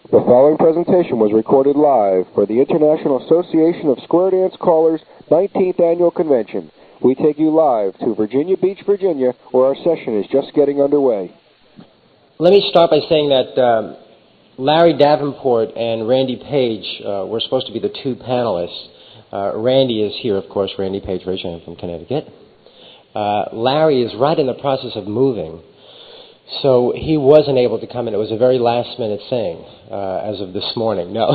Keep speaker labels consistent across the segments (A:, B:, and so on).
A: The following presentation was recorded live for the International Association of Square Dance Callers 19th Annual Convention. We take you live to Virginia Beach, Virginia, where our session is just getting underway.
B: Let me start by saying that Larry Davenport and Randy Page were supposed to be the two panelists. Randy is here, of course, Randy Page, raise your hand, from Connecticut. Larry is right in the process of moving, so he wasn't able to come in. It was a very last-minute thing as of this morning. No.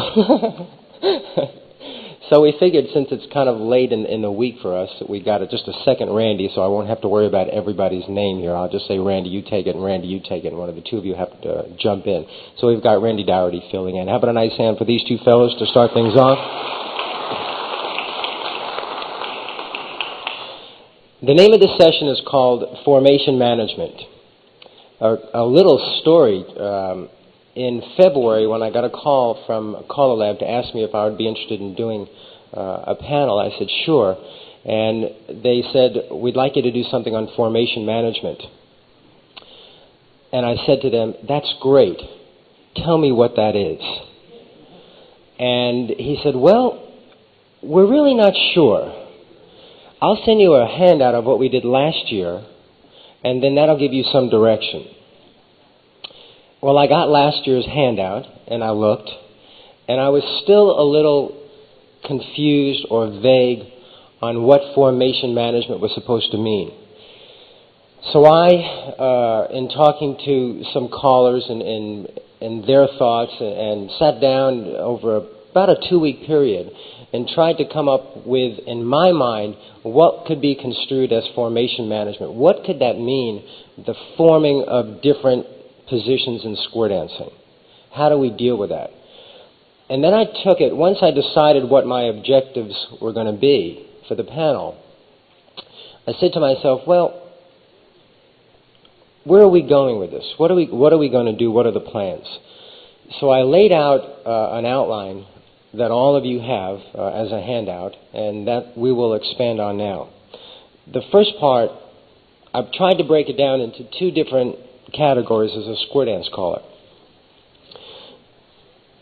B: So we figured since it's kind of late in the week for us, that we got just a second Randy, so I won't have to worry about everybody's name here. I'll just say, Randy, you take it, and Randy, you take it, and one of the two of you have to jump in. So we've got Randy Dougherty filling in. How about a nice hand for these two fellows to start things off? The name of this session is called Formation Management. A little story. In February, when I got a call from CALLERLAB to ask me if I would be interested in doing a panel, I said, sure. And they said, we'd like you to do something on formation management. And I said to them, that's great. Tell me what that is. And he said, well, we're really not sure. I'll send you a handout of what we did last year, and then that'll give you some direction. Well, I got last year's handout, and I looked, and I was still a little confused or vague on what formation management was supposed to mean. So I, in talking to some callers and their thoughts, and sat down over about a 2-week period and tried to come up with, in my mind, what could be construed as formation management. What could that mean, the forming of different positions in square dancing? How do we deal with that? And then I took it, once I decided what my objectives were going to be for the panel, I said to myself, well, where are we going with this? What are we going to do? What are the plans? So I laid out an outline that all of you have as a handout, and that we will expand on now. The first part, I've tried to break it down into two different categories as a square dance caller.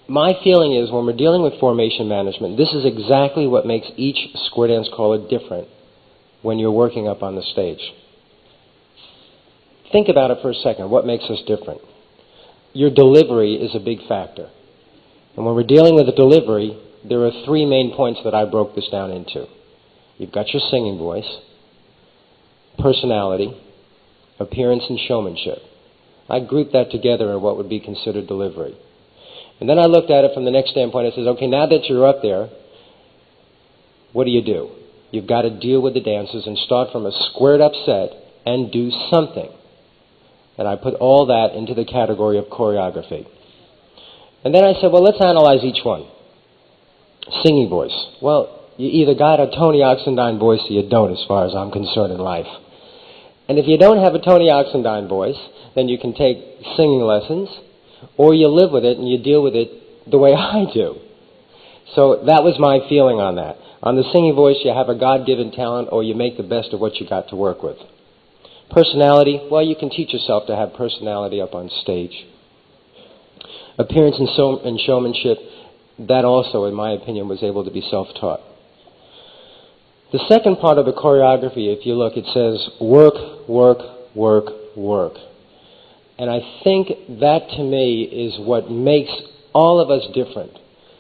B: My feeling is when we're dealing with formation management, this is exactly what makes each square dance caller different when you're working up on the stage. Think about it for a second. What makes us different? Your delivery is a big factor. And when we're dealing with the delivery, there are 3 main points that I broke this down into. You've got your singing voice, personality, appearance, and showmanship. I grouped that together in what would be considered delivery. And then I looked at it from the next standpoint. I said, okay, now that you're up there, what do? You've got to deal with the dancers and start from a squared up set and do something. And I put all that into the category of choreography. And then I said, well, let's analyze each one. Singing voice. Well, you either got a Tony Oxendine voice or you don't, as far as I'm concerned in life. And if you don't have a Tony Oxendine voice, then you can take singing lessons, or you live with it and you deal with it the way I do. So that was my feeling on that. On the singing voice, you have a God-given talent, or you make the best of what you got to work with. Personality, well, you can teach yourself to have personality up on stage. Appearance and showmanship, that also, in my opinion, was able to be self-taught. The second part of the choreography, if you look, it says work, work, work, work. And I think that, to me, is what makes all of us different.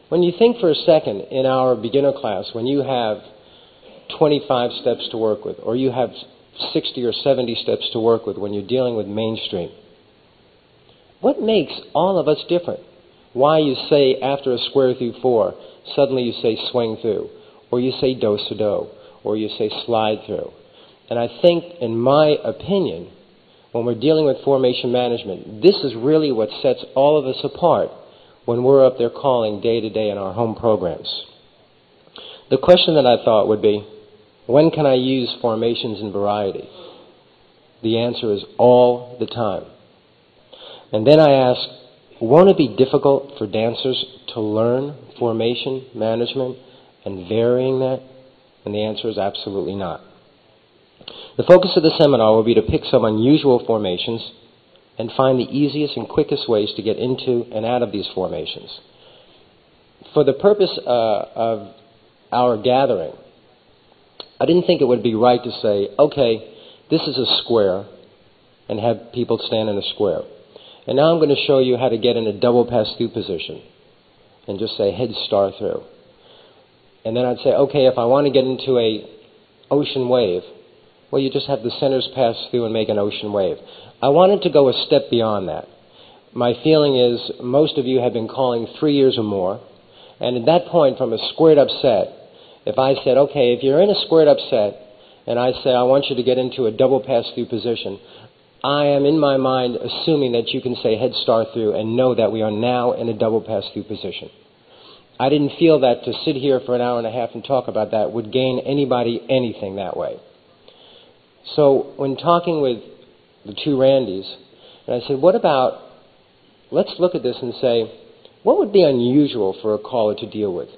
B: When you think for a second in our beginner class, when you have 25 steps to work with, or you have 60 or 70 steps to work with when you're dealing with mainstream, what makes all of us different? Why you say after a square through 4, suddenly you say swing through, or you say do-sa-do, or you say slide through. And I think, in my opinion, when we're dealing with formation management, this is really what sets all of us apart when we're up there calling day to day in our home programs. The question that I thought would be, when can I use formations in variety? The answer is all the time. And then I asked, won't it be difficult for dancers to learn formation management and varying that? And the answer is absolutely not. The focus of the seminar will be to pick some unusual formations and find the easiest and quickest ways to get into and out of these formations. For the purpose of our gathering, I didn't think it would be right to say, okay, this is a square, and have people stand in a square. And now I'm going to show you how to get in a double pass-through position, and just say head star through. And then I'd say, okay, if I want to get into a ocean wave, well, you just have the centers pass through and make an ocean wave. I wanted to go a step beyond that. My feeling is most of you have been calling 3 years or more, and at that point, from a squared up set, if I said, okay, if you're in a squared up set, and I say I want you to get into a double pass-through position, I am in my mind assuming that you can say head star through and know that we are now in a double pass-through position. I didn't feel that to sit here for an hour and a half and talk about that would gain anybody anything that way. So when talking with the two Randys, and I said, what about, let's look at this and say, what would be unusual for a caller to deal with?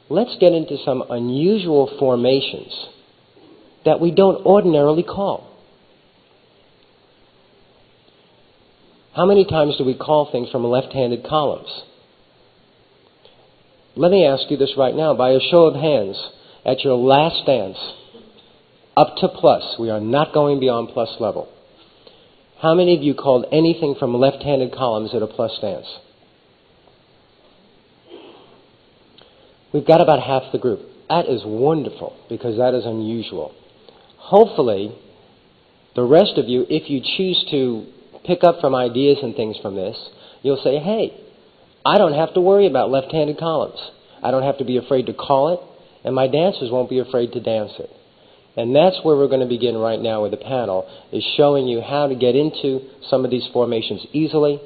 B: Let's get into some unusual formations that we don't ordinarily call. How many times do we call things from left-handed columns? Let me ask you this right now, by a show of hands, at your last dance, up to plus, we are not going beyond plus level. How many of you called anything from left-handed columns at a plus dance? We've got about half the group. That is wonderful, because that is unusual. Hopefully, the rest of you, if you choose to pick up from ideas and things from this, you'll say, hey, I don't have to worry about left-handed columns. I don't have to be afraid to call it, and my dancers won't be afraid to dance it. And that's where we're going to begin right now with the panel, is showing you how to get into some of these formations easily,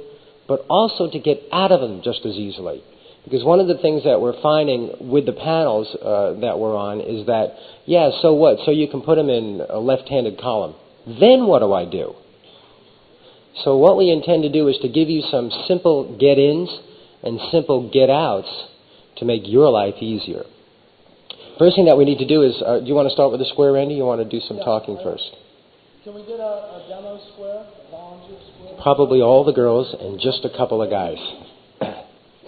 B: but also to get out of them just as easily. Because one of the things that we're finding with the panels that we're on is that, yeah, so what? So you can put them in a left-handed column. Then what do I do? So what we intend to do is to give you some simple get-ins and simple get-outs to make your life easier. First thing that we need to do is, do you want to start with the square, Randy? You want to do some talking first?
C: Can we get a demo square, a volunteer square?
B: Probably all the girls and just a couple of guys.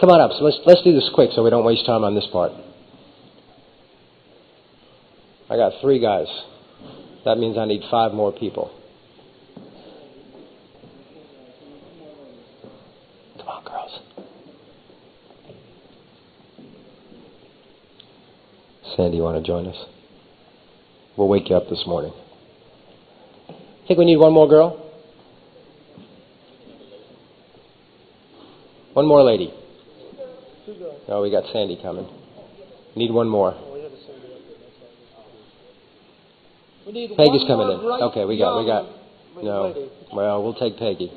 B: Come on up. So let's do this quick so we don't waste time on this part. I got 3 guys. That means I need 5 more people. Come on, girls. Sandy, you want to join us? We'll wake you up this morning. Think we need one more girl? One more lady. Oh, we got Sandy coming. Need one more. Peggy's coming in. Okay, we got. No. Well, we'll take Peggy. You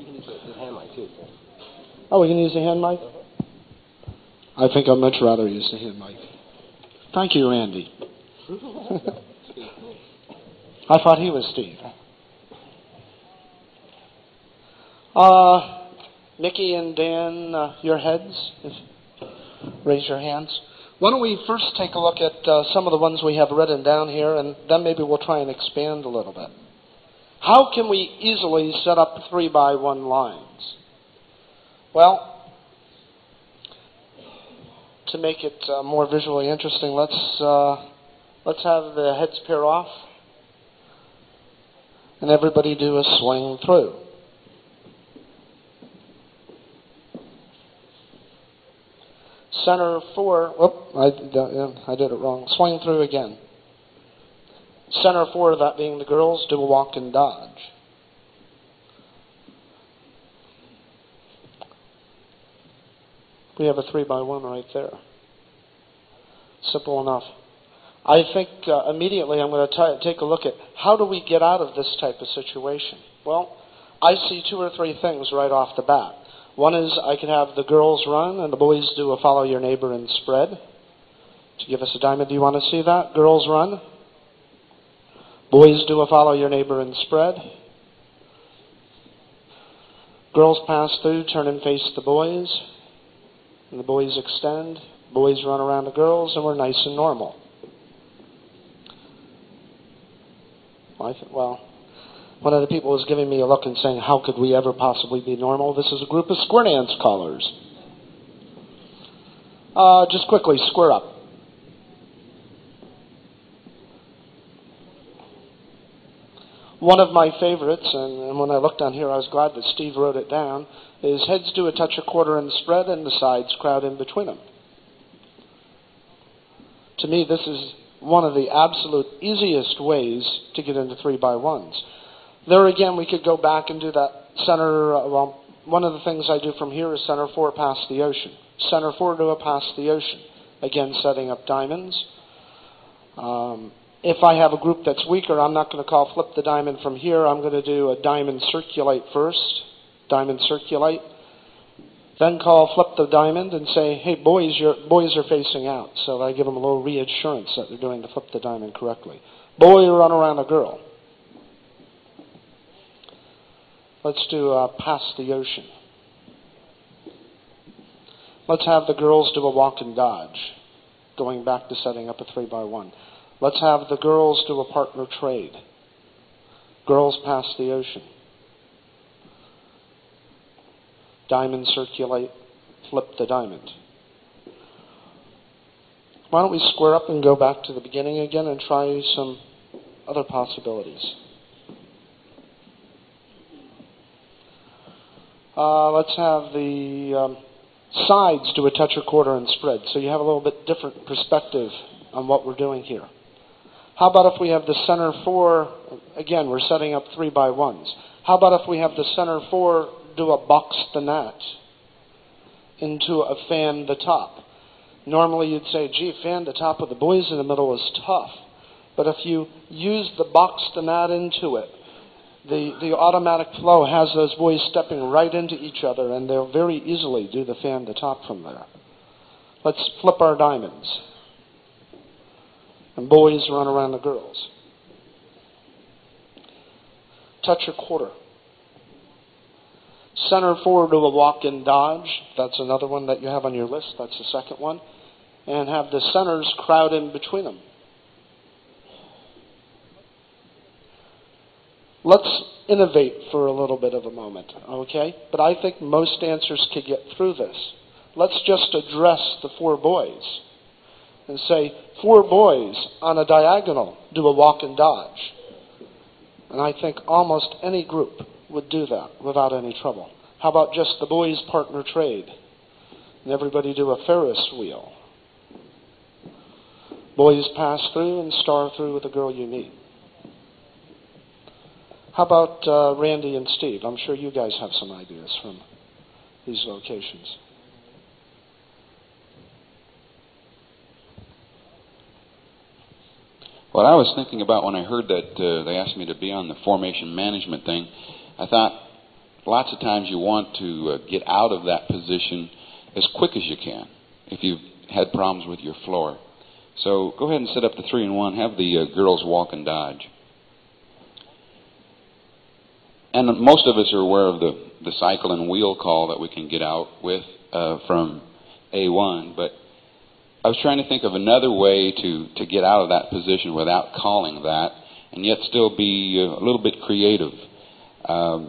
B: can use the hand mic too.
C: Oh, we can use the hand mic? I think I'd much rather use the hand mic. Thank you, Randy. I thought he was Steve. Nikki and Dan, your heads, raise your hands. Why don't we first take a look at some of the ones we have written down here, and then maybe we'll try and expand a little bit. How can we easily set up 3x1 lines? Well, to make it more visually interesting, let's have the heads pair off, and everybody do a swing through. Center 4, I did it wrong. Swing through again. Center 4, that being the girls, do a walk and dodge. We have a 3x1 right there. Simple enough. I think immediately I'm going to take a look at how do we get out of this type of situation. Well, I see 2 or 3 things right off the bat. One is I can have the girls run and the boys do a follow your neighbor and spread. To give us a diamond, do you want to see that? Girls run. Boys do a follow your neighbor and spread. Girls pass through, turn and face the boys. And the boys extend. Boys run around the girls, and we're nice and normal. Well, one of the people was giving me a look and saying, how could we ever possibly be normal? This is a group of square dance callers. Just quickly, square up. One of my favorites, and when I looked on here, I was glad that Steve wrote it down, is heads do a touch, a quarter, and spread, and the sides crowd in between them. To me, this is one of the absolute easiest ways to get into 3x1s. There again, we could go back and do that center, one of the things I do from here is center 4 past the ocean. Center 4 to a past the ocean. Again, setting up diamonds. If I have a group that's weaker, I'm not going to call flip the diamond from here. I'm going to do a diamond circulate first. Diamond circulate. Then call flip the diamond and say, hey, boys are facing out. So I give them a little reassurance that they're doing the flip the diamond correctly. Boy, run around a girl. Let's do past the ocean. Let's have the girls do a walk and dodge, going back to setting up a 3x1. Let's have the girls do a partner trade. Girls pass the ocean. Diamond circulate, flip the diamond. Why don't we square up and go back to the beginning again and try some other possibilities. Let's have the sides do a touch or quarter and spread, so you have a little bit different perspective on what we're doing here. How about if we have the center 4, again, we're setting up 3x1s. How about if we have the center 4 do a box the net into a fan the top? Normally you'd say, gee, fan the top with the boys in the middle is tough. But if you use the box the net into it, the automatic flow has those boys stepping right into each other, and they'll very easily do the fan the top from there. Let's flip our diamonds. And boys run around the girls. Touch a quarter. Center 4 to a walk and dodge. That's another one that you have on your list. That's the second one. And have the centers crowd in between them. Let's innovate for a little bit of a moment, okay? But I think most dancers could get through this. Let's just address the 4 boys and say, 4 boys on a diagonal do a walk and dodge. And I think almost any group would do that without any trouble. How about just the boys partner trade? And everybody do a Ferris wheel. Boys pass through and star through with the girl you meet. How about Randy and Steve? I'm sure you guys have some ideas from these locations.
D: What I was thinking about when I heard that they asked me to be on the formation management thing, I thought lots of times you want to get out of that position as quick as you can if you've had problems with your floor. So go ahead and set up the 3-in-1, have the girls walk and dodge. And most of us are aware of the cycle and wheel call that we can get out with from A1, but I was trying to think of another way to get out of that position without calling that, and yet still be a little bit creative. I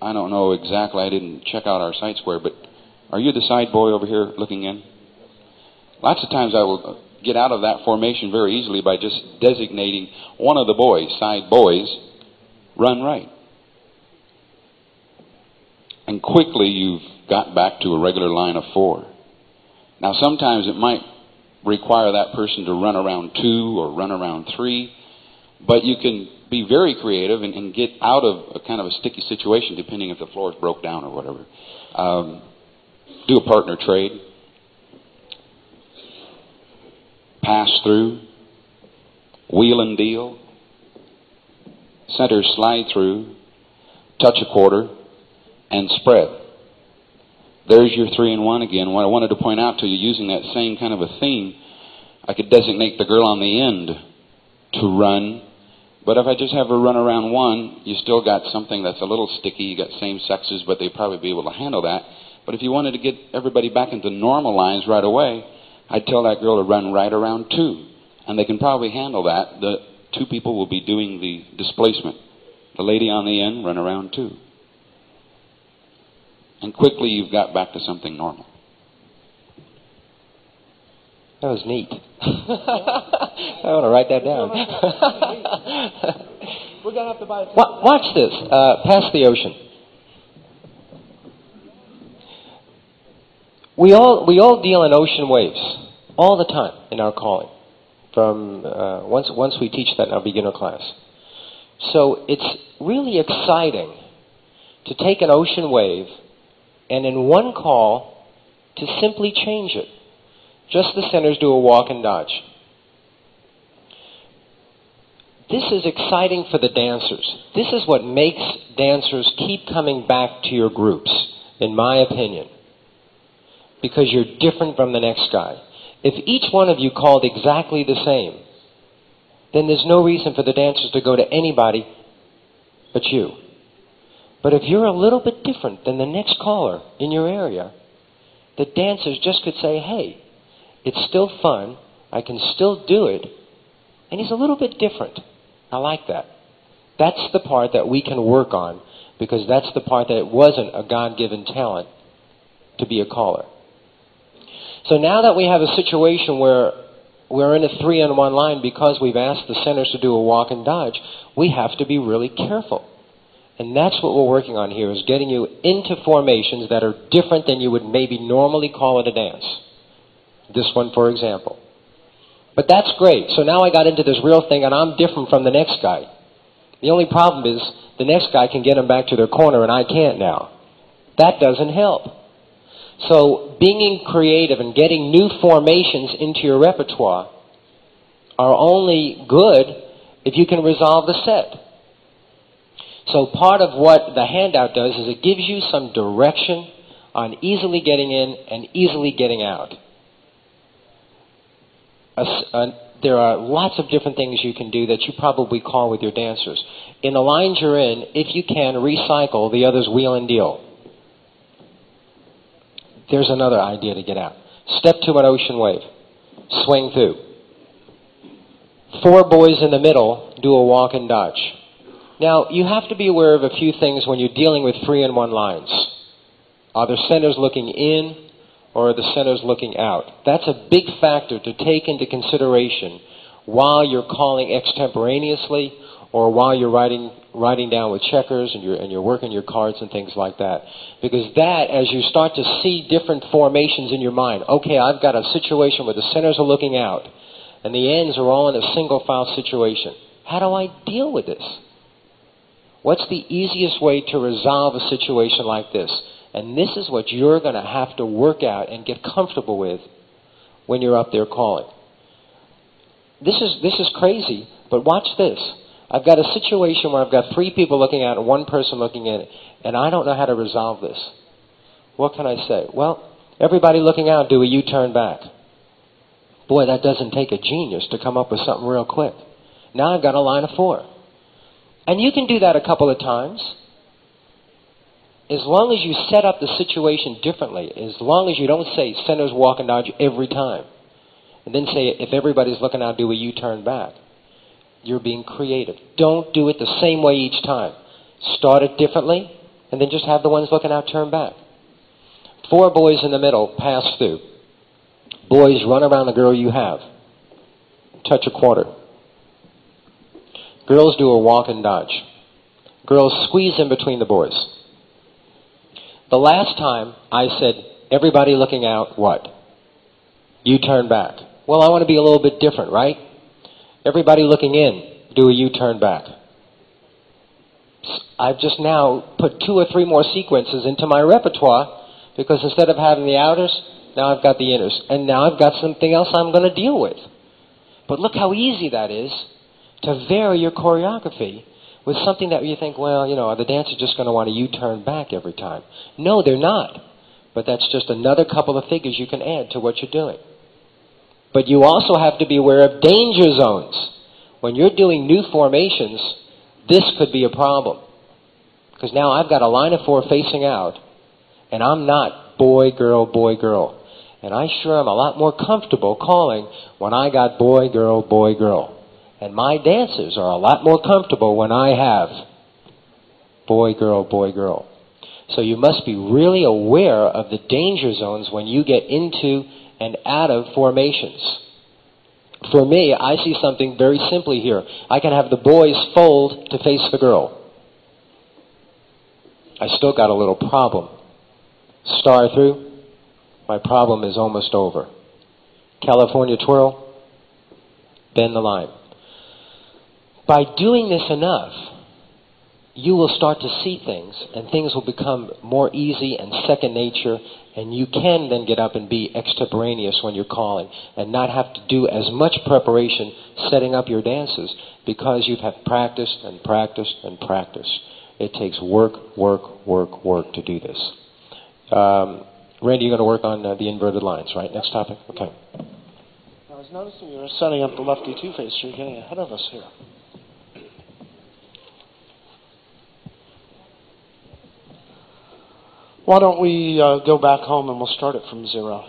D: don't know exactly, I didn't check out our site square, but are you the side boy over here looking in? Lots of times I will get out of that formation very easily by just designating one of the boys, side boys, run right. And quickly you've got back to a regular line of 4. Now sometimes it might require that person to run around 2 or run around 3, but you can be very creative and get out of a kind of a sticky situation depending if the floor is broke down or whatever. Do a partner trade. Pass through. Wheel and deal. Center slide through. Touch a quarter. And spread. There's your 3-in-1 again. What I wanted to point out to you, using that same kind of a theme, I could designate the girl on the end to run. But if I just have her run around 1, you still got something that's a little sticky. You got same sexes, but they'd probably be able to handle that. But if you wanted to get everybody back into normal lines right away, I'd tell that girl to run right around 2. And they can probably handle that. The 2 people will be doing the displacement. The lady on the end, run around too. And quickly you've got back to something normal.
B: That was neat. I want to write that down.
C: We're going to have to buy it.
B: Watch this. Past the ocean. We all deal in ocean waves all the time in our calling. From once we teach that in our beginner class. So it's really exciting to take an ocean wave and in one call to simply change it. Just the centers do a walk and dodge. This is exciting for the dancers. This is what makes dancers keep coming back to your groups, in my opinion. Because you're different from the next guy. If each one of you called exactly the same, then there's no reason for the dancers to go to anybody but you. But if you're a little bit different than the next caller in your area, the dancers just could say, hey, it's still fun, I can still do it, and he's a little bit different. I like that. That's the part that we can work on, because that's the part that it wasn't a God-given talent to be a caller. So now that we have a situation where we're in a 3-on-1 line because we've asked the centers to do a walk and dodge, we have to be really careful. And that's what we're working on here, is getting you into formations that are different than you would maybe normally call it a dance. This one, for example. But that's great. So now I got into this real thing, and I'm different from the next guy. The only problem is the next guy can get them back to their corner, and I can't now. That doesn't help. So being creative and getting new formations into your repertoire are only good if you can resolve the set. So part of what the handout does is it gives you some direction on easily getting in and easily getting out. There are lots of different things you can do that you probably call with your dancers. In the lines you're in, if you can, recycle the other's wheel and deal. There's another idea to get out. Step to an ocean wave. Swing through. 4 boys in the middle do a walk and dodge. Now, you have to be aware of a few things when you're dealing with 3-on-1 lines. Are the centers looking in or are the centers looking out? That's a big factor to take into consideration while you're calling extemporaneously or while you're writing down with checkers and you're working your cards and things like that. Because that, as you start to see different formations in your mind, okay, I've got a situation where the centers are looking out and the ends are all in a single file situation. How do I deal with this? What's the easiest way to resolve a situation like this? And this is what you're going to have to work out and get comfortable with when you're up there calling. This is crazy, but watch this. I've got a situation where I've got 3 people looking out and 1 person looking in, and I don't know how to resolve this. What can I say? Well, everybody looking out, do a U-turn back. Boy, that doesn't take a genius to come up with something real quick. Now I've got a line of 4. And you can do that a couple of times. As long as you set up the situation differently, as long as you don't say centers walk and dodge every time, and then say if everybody's looking out, do a U-turn back. You're being creative. Don't do it the same way each time. Start it differently, and then just have the ones looking out turn back. 4 boys in the middle pass through. Boys, run around the girl you have. Touch a quarter. Girls do a walk and dodge. Girls squeeze in between the boys. The last time I said, everybody looking out, what? You turn back. Well, I want to be a little bit different, right? Everybody looking in, do a U-turn back. I've just now put 2 or 3 more sequences into my repertoire because instead of having the outers, now I've got the inners. And now I've got something else I'm going to deal with. But look how easy that is to vary your choreography with something that you think, well, you know, are the dancers just going to want to U-turn back every time? No, they're not. But that's just another couple of figures you can add to what you're doing. But you also have to be aware of danger zones. When you're doing new formations, this could be a problem. Because now I've got a line of 4 facing out, and I'm not boy, girl, boy, girl. And I sure am a lot more comfortable calling when I got boy, girl, boy, girl. And my dancers are a lot more comfortable when I have boy, girl, boy, girl. So you must be really aware of the danger zones when you get into and out of formations. For me, I see something very simply here. I can have the boys fold to face the girl. I still got a little problem. Star through, my problem is almost over. California twirl, bend the line. By doing this enough, you will start to see things, and things will become more easy and second nature, and you can then get up and be extemporaneous when you're calling and not have to do as much preparation setting up your dances because you've had practiced and practiced and practiced. It takes work to do this. Randy, you're going to work on the inverted lines, right? Next topic? Okay.
C: I was noticing you were setting up the lefty two-face. You're getting ahead of us here. Why don't we go back home and we'll start it from zero.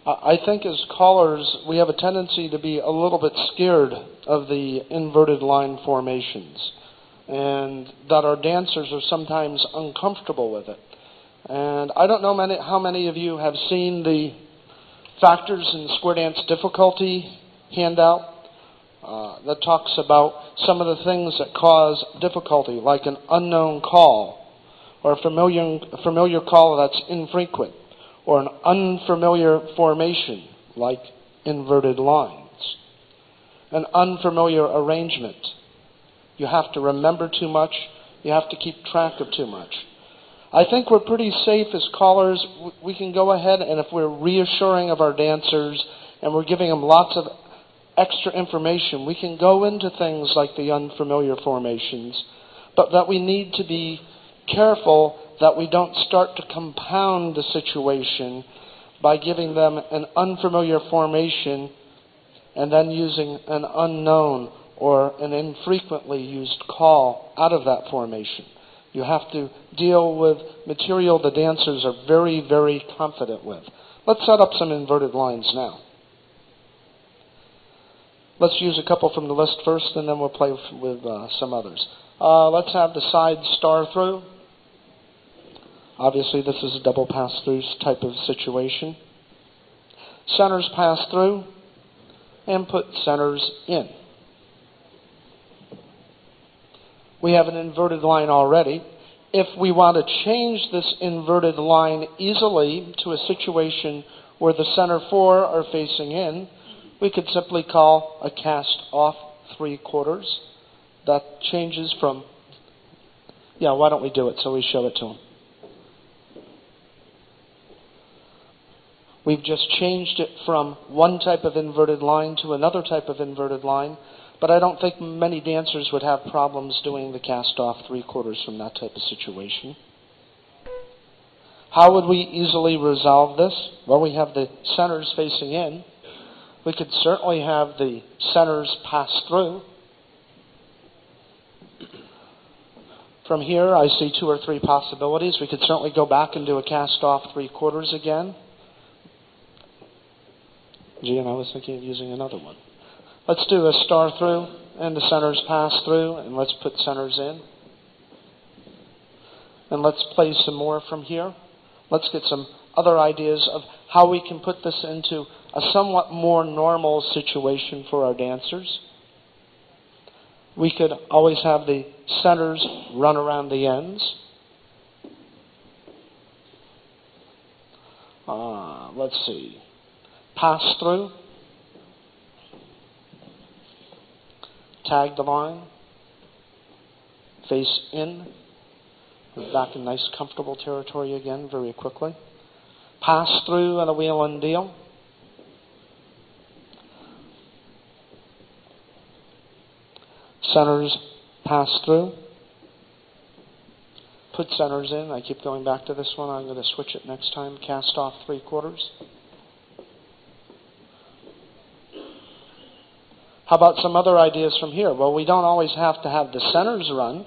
C: I think as callers, we have a tendency to be a little bit scared of the inverted line formations, and that our dancers are sometimes uncomfortable with it. And I don't know how many of you have seen the Factors in Square Dance Difficulty handout that talks about some of the things that cause difficulty, like an unknown call, or a familiar call that's infrequent, or an unfamiliar formation, like inverted lines, an unfamiliar arrangement. You have to remember too much. You have to keep track of too much. I think we're pretty safe as callers. We can go ahead, and if we're reassuring of our dancers and we're giving them lots of extra information, we can go into things like the unfamiliar formations, but that we need to be careful that we don't start to compound the situation by giving them an unfamiliar formation and then using an unknown or an infrequently used call out of that formation. You have to deal with material the dancers are very, very confident with. Let's set up some inverted lines now. Let's use a couple from the list first, and then we'll play with some others. Let's have the side star through. Obviously, this is a double pass-through type of situation. Centers pass through, and put centers in. We have an inverted line already. If we want to change this inverted line easily to a situation where the center four are facing in, we could simply call a cast off 3/4. That changes from, why don't we do it so we show it to them. We've just changed it from one type of inverted line to another type of inverted line, but I don't think many dancers would have problems doing the cast off 3/4 from that type of situation. How would we easily resolve this? Well, we have the centers facing in. We could certainly have the centers pass through. From here, I see 2 or 3 possibilities. We could certainly go back and do a cast off 3/4 again. Gee, and I was thinking of using another one. Let's do a star through and the centers pass through, and let's put centers in. And let's play some more from here. Let's get some other ideas of how we can put this into a somewhat more normal situation for our dancers. We could always have the centers run around the ends. Let's see. Pass through. Tag the line. Face in. We're back in nice, comfortable territory again very quickly. Pass through and a wheel and deal. Centers pass through. Put centers in. I keep going back to this one. I'm going to switch it next time. Cast off 3/4. How about some other ideas from here? Well, we don't always have to have the centers run.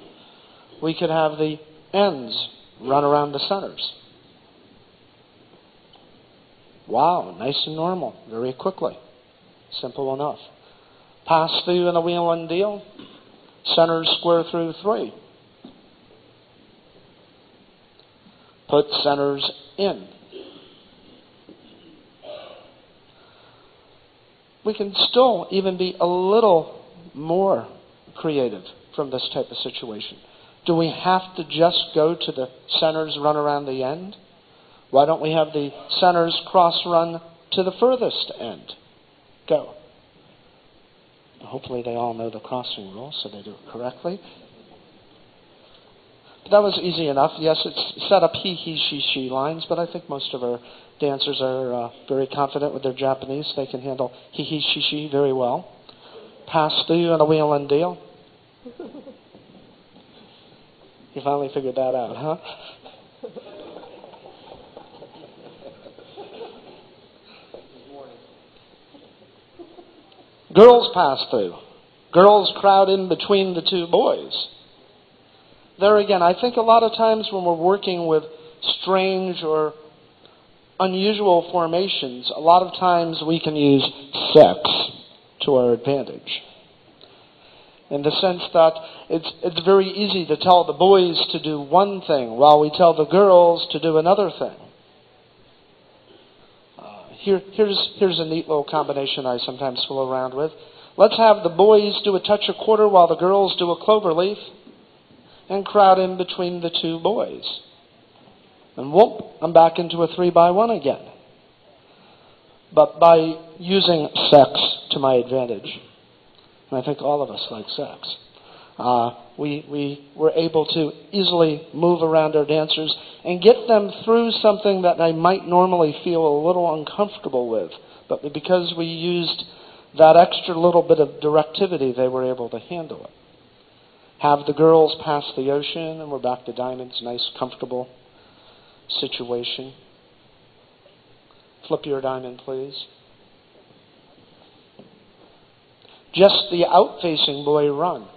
C: We could have the ends run around the centers. Wow, nice and normal, very quickly. Simple enough. Pass through in a wheel and deal. Centers square through 3. Put centers in. We can still even be a little more creative from this type of situation. Do we have to just go to the centers run around the end? Why don't we have the centers cross run to the furthest end? Go. Hopefully they all know the crossing rule, so they do it correctly. But that was easy enough. Yes, it's set up he, she lines, but I think most of our dancers are very confident with their Japanese. They can handle he, she very well. Pass through on a wheel and deal. You finally figured that out, huh? Girls pass through. Girls crowd in between the 2 boys. There again, I think a lot of times when we're working with strange or unusual formations, a lot of times we can use sex to our advantage. In the sense that it's very easy to tell the boys to do one thing while we tell the girls to do another thing. Here's a neat little combination I sometimes fool around with. Let's have the boys do a touch a quarter while the girls do a clover leaf, and crowd in between the 2 boys. And whoop, I'm back into a 3x1 again. But by using sex to my advantage, and I think all of us like sex, we were able to easily move around our dancers and get them through something that they might normally feel a little uncomfortable with. But because we used that extra little bit of directivity, they were able to handle it. Have the girls pass the ocean, and we're back to diamonds. Nice, comfortable situation. Flip your diamond, please. Just the out-facing boy run.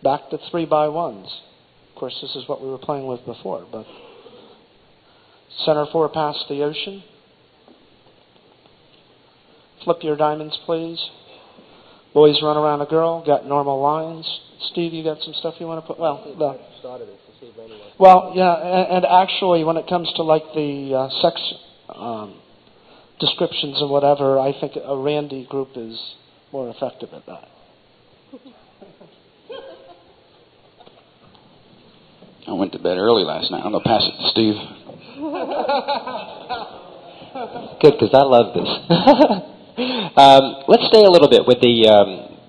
C: Back to 3x1s. Of course, this is what we were playing with before, but center 4 past the ocean. Flip your diamonds, please. Boys run around a girl, got normal lines. Steve, you got some stuff you want to put? Well, yeah, and actually when it comes to like the sex descriptions and whatever, I think a Randy group is more effective at that.
D: I went to bed early last night. I'm going to pass it to Steve.
B: Good, because I love this. Let's stay a little bit with the...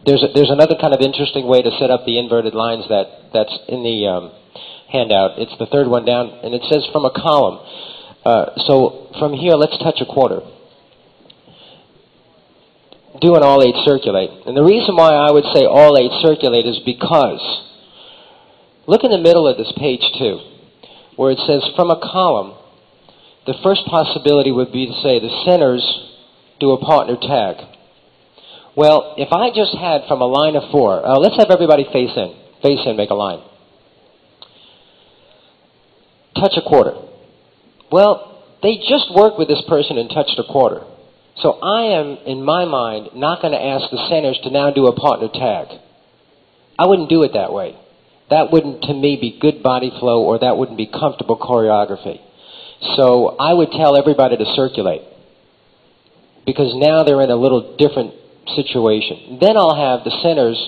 B: there's another kind of interesting way to set up the inverted lines that's in the handout. It's the 3rd one down, and it says from a column. So from here, let's touch a quarter. Do an all 8 circulate. And the reason why I would say all 8 circulate is because look in the middle of this page 2, where it says from a column, the first possibility would be to say the centers do a partner tag. Well, if I just had from a line of 4, let's have everybody face in, make a line. Touch a quarter. Well, they just worked with this person and touched a quarter. So I am, in my mind, not going to ask the centers to now do a partner tag. I wouldn't do it that way. That wouldn't, to me, be good body flow, or that wouldn't be comfortable choreography. So I would tell everybody to circulate, because now they're in a little different situation. Then I'll have the centers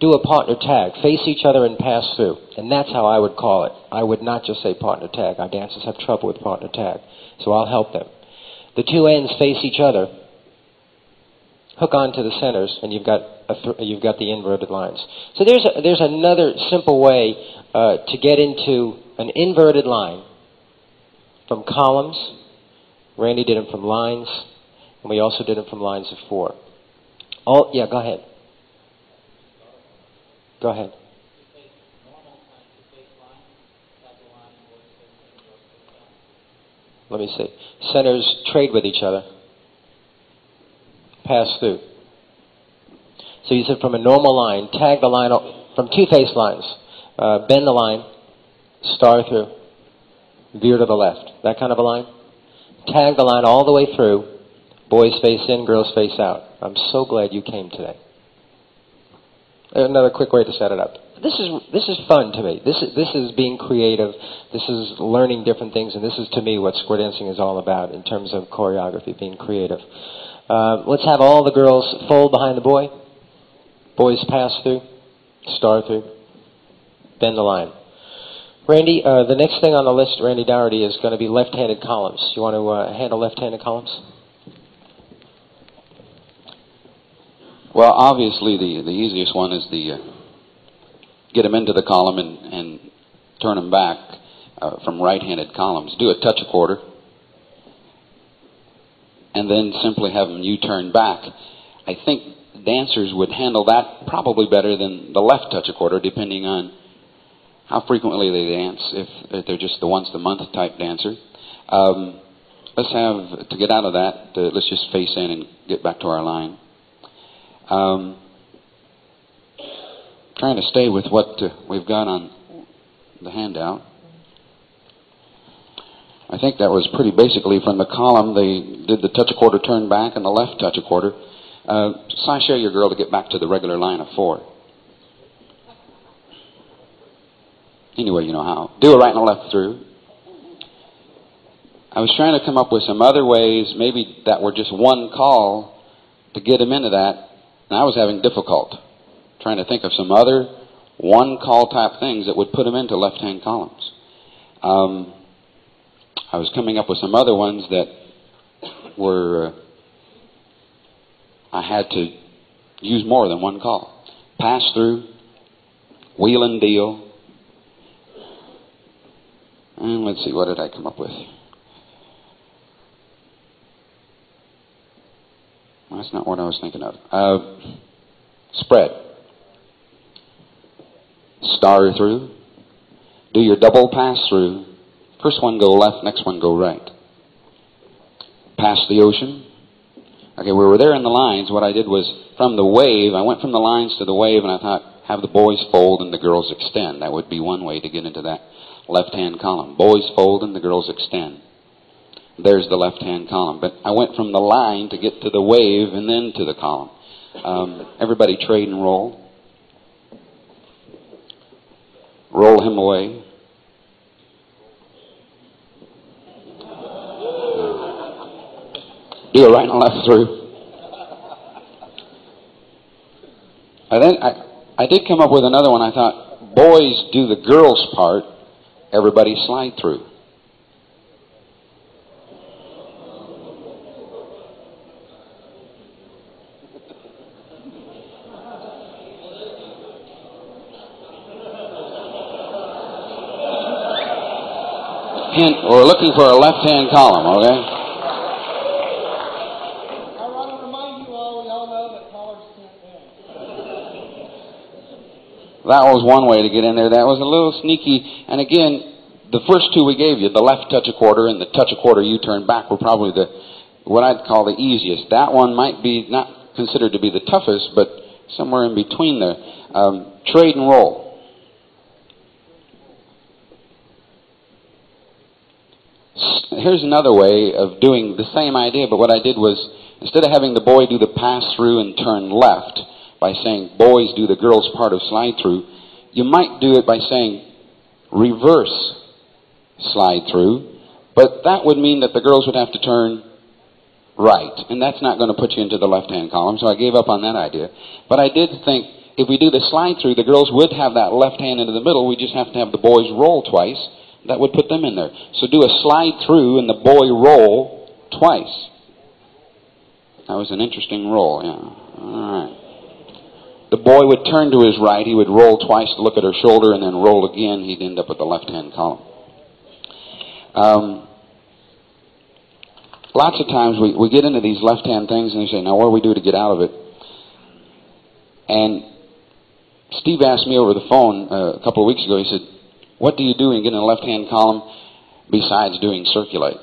B: do a partner tag, face each other and pass through. And that's how I would call it. I would not just say partner tag. Our dancers have trouble with partner tag. So I'll help them. The 2 ends face each other, hook onto the centers, and you've got the inverted lines. So there's another simple way to get into an inverted line from columns. Randy did them from lines, and we also did them from lines of 4. Oh, yeah, go ahead. Go ahead. Let me see. Centers trade with each other. Pass through. So you said from a normal line, tag the line from 2 face lines. Bend the line, star through, veer to the left. That kind of a line. Tag the line all the way through. Boys face in, girls face out. I'm so glad you came today. Another quick way to set it up. This is fun to me. This is being creative. This is learning different things, and this is, to me, what square dancing is all about in terms of choreography, being creative. Let's have all the girls fold behind the boy. Boys pass through, star through, bend the line. Randy, the next thing on the list, Randy Dougherty, is going to be left-handed columns. You want to handle left-handed columns?
D: Well, obviously, the easiest one is the get them into the column and turn them back from right-handed columns. Do a touch a quarter, and then simply have them U-turn back. I think dancers would handle that probably better than the left touch a quarter, depending on how frequently they dance, if they're just the once-a-month type dancer. Let's have, to get out of that, let's just face in and get back to our line. Trying to stay with what we've got on the handout. I think that was pretty basically from the column. They did the touch a quarter, turn back, and the left touch a quarter. Sasha your girl to get back to the regular line of 4. Anyway, you know how. Do a right and a left through. I was trying to come up with some other ways, maybe that were just one call, to get them into that, and I was having difficulty trying to think of some other one-call type things that would put them into left-hand columns. I was coming up with some other ones that were, I had to use more than one call. Pass through, wheel and deal, and let's see, what did I come up with? That's not what I was thinking of. Spread. Star through. Do your double pass through. First one go left, next one go right. Pass the ocean. Okay, we were there in the lines. What I did was, from the wave, I went from the lines to the wave, and I thought, have the boys fold and the girls extend. That would be one way to get into that left-hand column. Boys fold and the girls extend. There's the left-hand column. But I went from the line to get to the wave and then to the column. Everybody trade and roll. Roll him away. Do a right and left through. And then I did come up with another one. I thought, boys do the girls' part, everybody slide through. Hint, we're looking for a left-hand column, okay?
E: I want to remind you all, we all know that callers can't dance.
D: That was one way to get in there. That was a little sneaky. And again, the first two we gave you, the left touch a quarter and the touch a quarter U-turn back, were probably what I'd call the easiest. That one might be not considered to be the toughest, but somewhere in between there. Trade and roll. Here's another way of doing the same idea, but what I did was, instead of having the boy do the pass-through and turn left by saying, boys do the girls' part of slide-through, you might do it by saying, reverse slide-through, but that would mean that the girls would have to turn right, and that's not going to put you into the left-hand column, so I gave up on that idea. But I did think, if we do the slide-through, the girls would have that left hand into the middle. We just have to have the boys roll twice. That would put them in there. So do a slide through and the boy roll twice. That was an interesting roll, yeah. All right. The boy would turn to his right. He would roll twice to look at her shoulder and then roll again. He'd end up with the left-hand column. Lots of times we get into these left-hand things and they say, now what do we do to get out of it? And Steve asked me over the phone a couple of weeks ago, he said, what do you do when you get in a left-hand column besides doing circulate?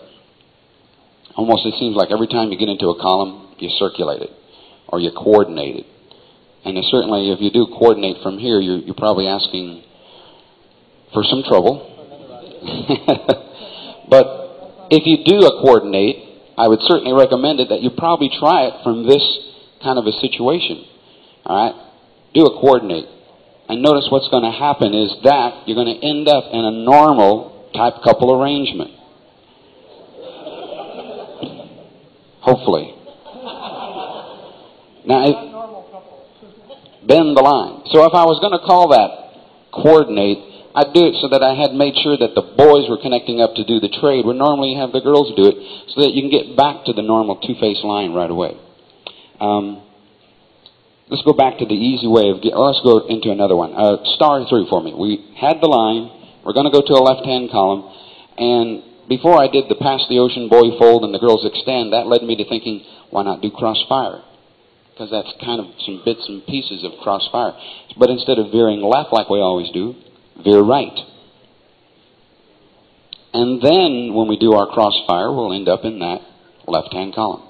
D: Almost it seems like every time you get into a column, you circulate it or you coordinate it. And certainly if you do coordinate from here, you're probably asking for some trouble. But if you do a coordinate, I would certainly recommend it that you probably try it from this kind of a situation. All right? Do a coordinate. And notice what's going to happen is that you're going to end up in a normal type couple arrangement. Hopefully. Now, bend the line. So if I was going to call that coordinate, I'd do it so that I had made sure that the boys were connecting up to do the trade, where normally you have the girls do it, so that you can get back to the normal two-face line right away. Let's go back to the easy way of let's go into another one. Star through for me. We had the line. We're going to go to a left-hand column. And before I did the pass the ocean, boy fold, and the girls extend, that led me to thinking, why not do crossfire? Because that's kind of some bits and pieces of crossfire. But instead of veering left like we always do, veer right. And then when we do our crossfire, we'll end up in that left-hand column.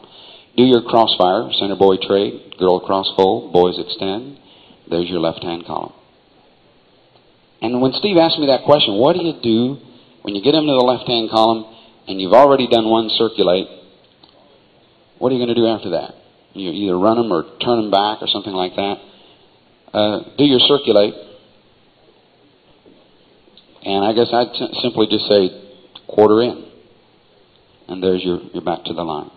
D: Do your crossfire, center boy trade, girl cross fold, boys extend. There's your left-hand column. And when Steve asked me that question, what do you do when you get into the left-hand column and you've already done one circulate? What are you going to do after that? You either run them or turn them back or something like that. Do your circulate. And I guess I'd simply just say quarter in. And there's your back to the line.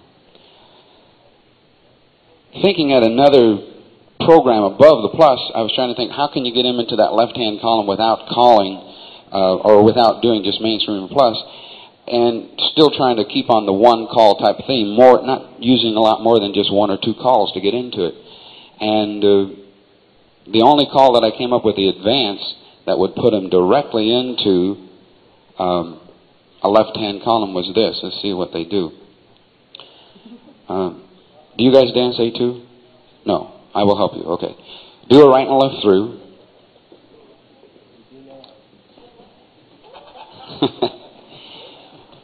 D: Thinking at another program above the plus, I was trying to think, how can you get him into that left-hand column without calling or without doing just mainstream and plus, and still trying to keep on the one call type theme, not using a lot more than just one or two calls to get into it. And the only call that I came up with, the advance, that would put him directly into a left-hand column was this. Let's see what they do. Do you guys dance A2? No. I will help you. Okay. Do a right and a left through.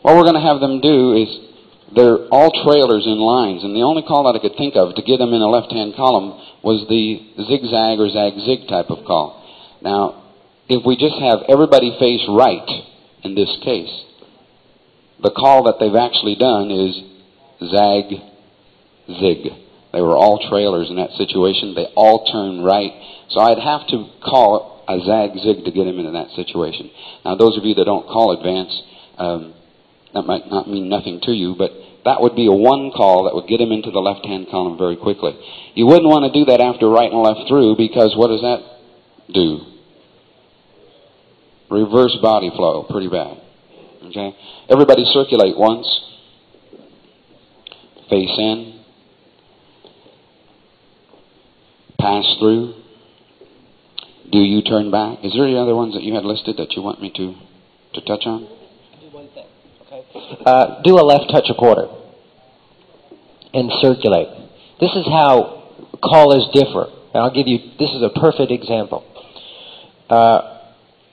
D: What we're going to have them do is, they're all trailers in lines, and the only call that I could think of to get them in a left-hand column was the zigzag or zag-zig type of call. Now, if we just have everybody face right, in this case, the call that they've actually done is zag-zig. They were all trailers in that situation. They all turned right. So I'd have to call a zag-zig to get him into that situation. Now, those of you that don't call advance, that might not mean nothing to you, but that would be a one call that would get him into the left-hand column very quickly. You wouldn't want to do that after right and left through, because what does that do? Reverse body flow, pretty bad. Okay? Everybody circulate once. Face in. Pass through. Do you turn back? Is there any other ones that you had listed that you want me to touch on?
B: Do one thing, okay? Do a left touch a quarter and circulate. This is how callers differ. And I'll give you, this is a perfect example.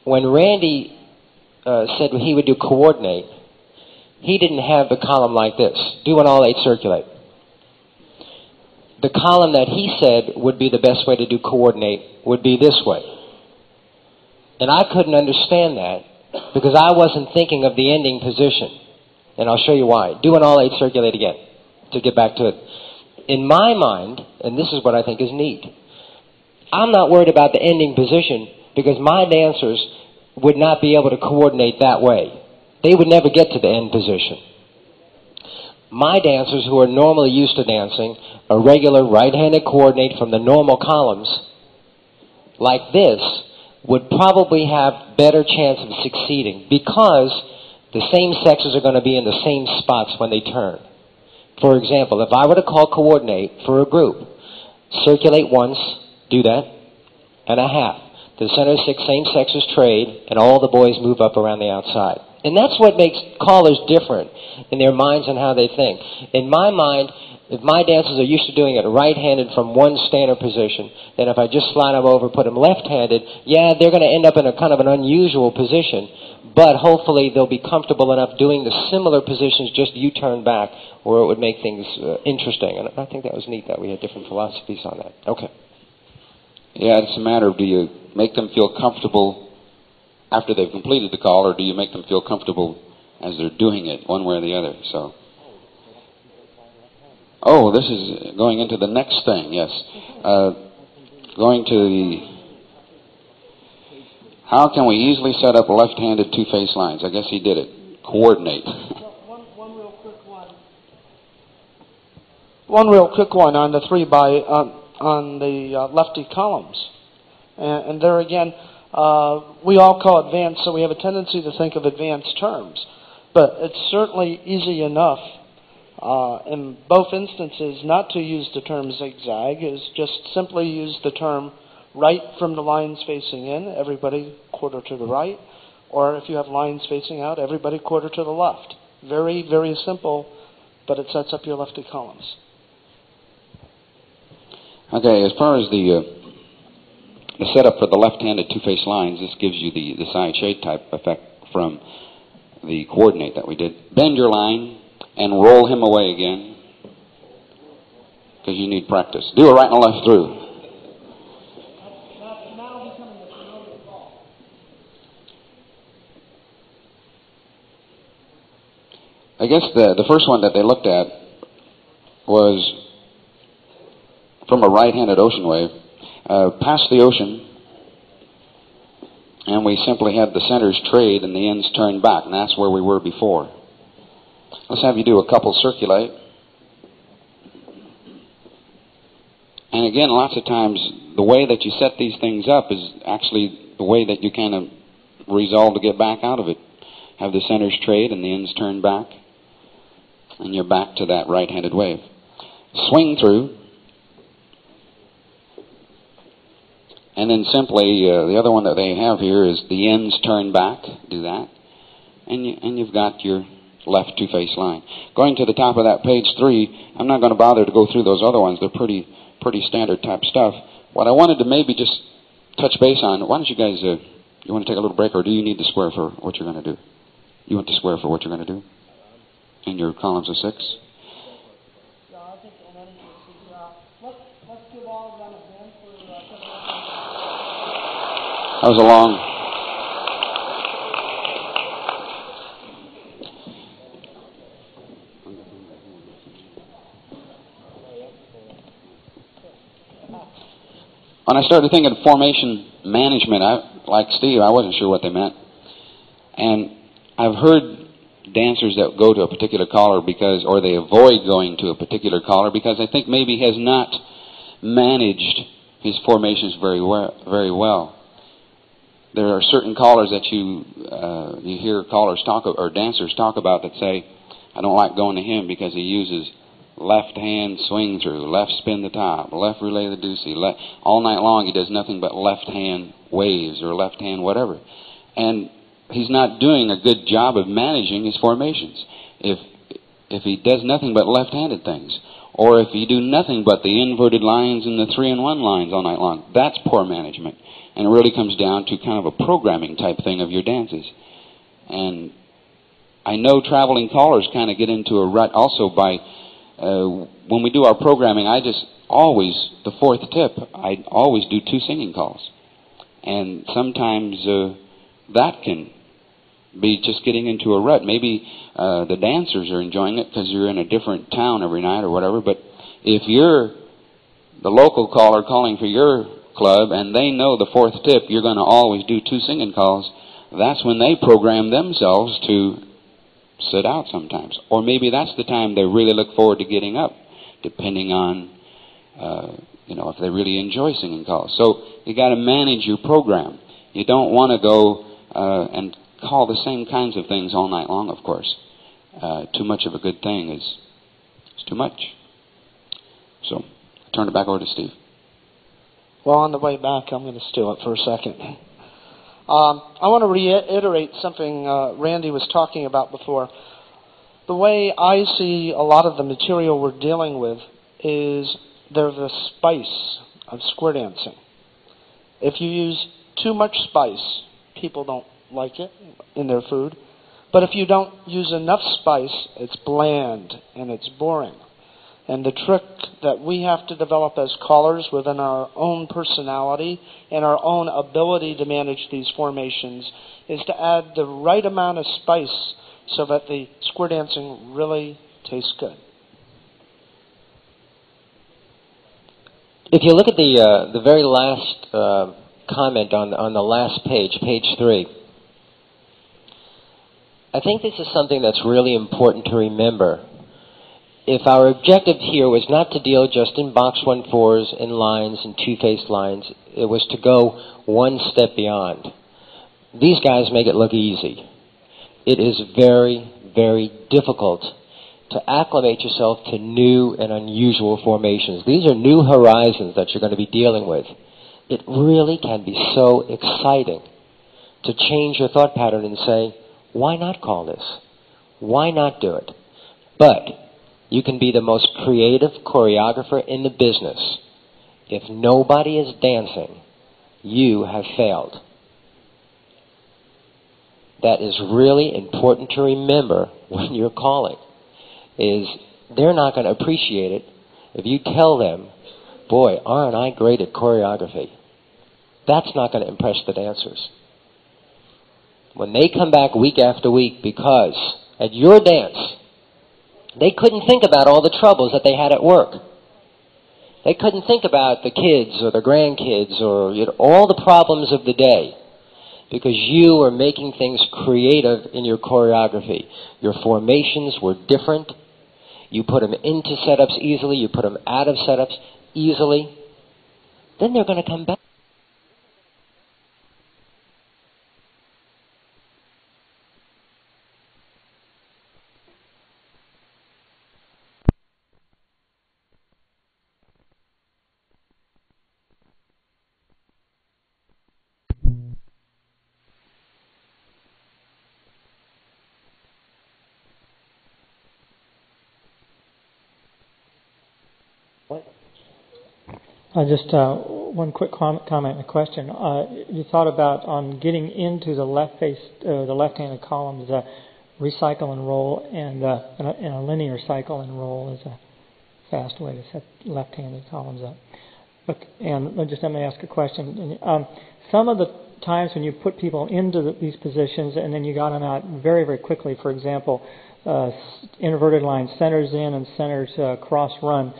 B: When Randy said he would do coordinate, he didn't have the column like this. Do an all 8 circulate. The column that he said would be the best way to do coordinate would be this way. And I couldn't understand that because I wasn't thinking of the ending position. And I'll show you why. Do an all 8 circulate again to get back to it. In my mind, and this is what I think is neat, I'm not worried about the ending position because my dancers would not be able to coordinate that way. They would never get to the end position. My dancers who are normally used to dancing a regular right-handed coordinate from the normal columns like this would probably have better chance of succeeding because the same sexes are going to be in the same spots when they turn. For example, if I were to call coordinate for a group, circulate once, do that, and a half. The center 6 same sexes trade, and all the boys move up around the outside. And that's what makes callers different in their minds and how they think. In my mind, if my dancers are used to doing it right-handed from one standard position, then if I just slide them over, put them left-handed, yeah, they're going to end up in a kind of an unusual position, but hopefully they'll be comfortable enough doing the similar positions, just you turn back, where it would make things interesting. And I think that was neat that we had different philosophies on that. Okay.
D: Yeah, it's a matter of, do you make them feel comfortable after they've completed the call, or do you make them feel comfortable as they're doing it, one way or the other. So, oh, this is going into the next thing. Yes, going to the. How can we easily set up left-handed two-face lines? I guess he did it. Coordinate.
C: One real quick one. One real quick one on the 3x on the lefty columns, and there again, we all call advanced, so we have a tendency to think of advanced terms, but it's certainly easy enough in both instances not to use the term zigzag. Is just simply use the term right from the lines facing in, everybody quarter to the right, or if you have lines facing out, everybody quarter to the left. Very, very simple, but it sets up your lefty columns.
D: Okay, as far as the setup for the left-handed two-face lines, this gives you the side shade type effect from the coordinate that we did. Bend your line and roll him away again, because you need practice. Do a right and a left through. I guess the first one that they looked at was from a right-handed ocean wave, past the ocean, and we simply had the centers trade and the ends turned back, and that's where we were before. Let's have you do a couple circulate. And again, lots of times, the way that you set these things up is actually the way that you kind of resolve to get back out of it. Have the centers trade and the ends turned back, and you're back to that right-handed wave. Swing through, and then simply the other one that they have here is the ends turn back. Do that, and you've got your left two-face line. Going to the top of that page 3, I'm not going to bother to go through those other ones. They're pretty standard type stuff. What I wanted to maybe just touch base on, why don't you guys, you want to take a little break, or do you need the square for what you're going to do? You want the square for what you're going to do in your columns of 6?
E: Yeah, I think in any case, let's give all of them a hand for
D: That was a long... When I started thinking of formation management, like Steve, I wasn't sure what they meant. And I've heard dancers that go to a particular collar because, or they avoid going to a particular collar because I think maybe he has not managed his formations very well. There are certain collars that you hear callers talk, or dancers talk about, that say, I don't like going to him because he uses left hand swing through, left spin the top, left relay the deucey. All night long he does nothing but left hand waves or left hand whatever. And he's not doing a good job of managing his formations. If he does nothing but left-handed things, or if you do nothing but the inverted lines and the 3-in-1 lines all night long, that's poor management. And it really comes down to kind of a programming type thing of your dances. And I know traveling callers kind of get into a rut also by when we do our programming, I just always, the fourth tip, I always do 2 singing calls. And sometimes that can be just getting into a rut. Maybe the dancers are enjoying it because you're in a different town every night or whatever, but if you're the local caller calling for your club and they know the fourth tip, you're going to always do 2 singing calls, that's when they program themselves to sit out sometimes. Or maybe that's the time they really look forward to getting up, depending on, if they really enjoy singing calls. So you got to manage your program. You don't want to go and call the same kinds of things all night long, of course. Too much of a good thing is too much. So I'll turn it back over to Steve.
C: Well, on the way back, I'm going to steal it for a second. I want to reiterate something Randy was talking about before. The way I see a lot of the material we're dealing with is they're the spice of square dancing. If you use too much spice, people don't like it in their food. But if you don't use enough spice, it's bland and it's boring. And the trick that we have to develop as callers within our own personality and our own ability to manage these formations is to add the right amount of spice so that the square dancing really tastes good?
B: If you look at the very last comment on the last page, page 3, I think this is something that's really important to remember. If our objective here was not to deal just in box 1-4s, in lines, and two-faced lines, it was to go one step beyond. These guys make it look easy. It is very, very difficult to acclimate yourself to new and unusual formations. These are new horizons that you're going to be dealing with. It really can be so exciting to change your thought pattern and say, why not call this? Why not do it? But you can be the most creative choreographer in the business. If nobody is dancing, you have failed. That is really important to remember when you're calling, is they're not going to appreciate it if you tell them, boy, aren't I great at choreography. That's not going to impress the dancers. When they come back week after week because at your dance, they couldn't think about all the troubles that they had at work. They couldn't think about the kids or the grandkids or all the problems of the day because you were making things creative in your choreography. Your formations were different. You put them into setups easily. You put them out of setups easily. Then they're going to come back.
F: Just one quick comment and a question. You thought about on getting into the the left-handed columns, recycle and roll, and a linear cycle and roll is a fast way to set left-handed columns up. Okay, and let me ask a question. Some of the times when you put people into these positions and then you got them out very, very quickly, for example, inverted line centers in and centers cross run,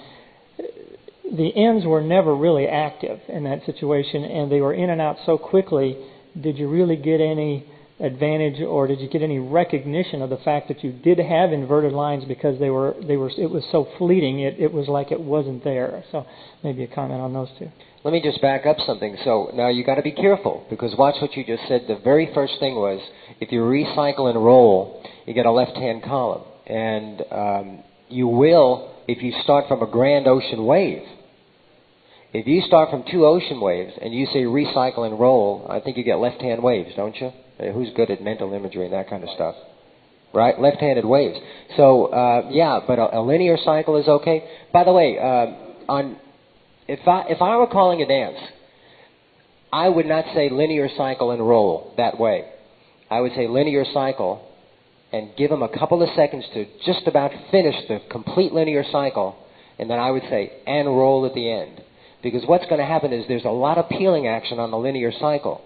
F: the ends were never really active in that situation, and they were in and out so quickly. Did you really get any advantage, or did you get any recognition of the fact that you did have inverted lines because it was so fleeting? It was like it wasn't there. So maybe a comment on those two.
B: Let me just back up something. So now you got to be careful, because watch what you just said. The very first thing was, if you recycle and roll, you get a left-hand column, and you will if you start from a grand ocean wave. If you start from two ocean waves and you say recycle and roll, I think you get left-hand waves, don't you? Who's good at mental imagery and that kind of stuff? Right? Left-handed waves. So, yeah, but a linear cycle is okay. By the way, if I were calling a dance, I would not say linear cycle and roll that way. I would say linear cycle and give them a couple of seconds to just about finish the complete linear cycle, and then I would say, and roll at the end. Because what's going to happen is there's a lot of peeling action on the linear cycle.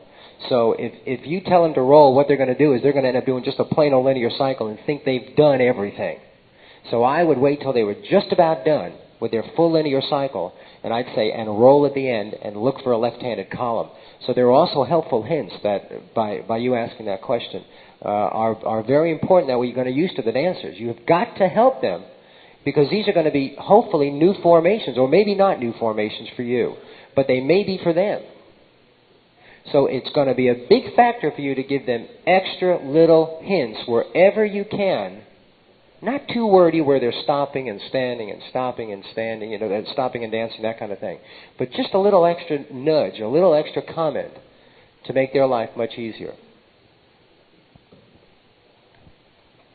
B: So if you tell them to roll, what they're going to do is they're going to end up doing just a plain old linear cycle and think they've done everything. So I would wait till they were just about done with their full linear cycle, and I'd say, and roll at the end and look for a left-handed column. So there are also helpful hints that, by you asking that question, are very important that we're going to use to the dancers. You've got to help them, because these are going to be, hopefully, new formations, or maybe not new formations for you, but they may be for them. So it's going to be a big factor for you to give them extra little hints wherever you can. Not too wordy where they're stopping and standing and stopping and standing, stopping and dancing, that kind of thing. But just a little extra nudge, a little extra comment to make their life much easier.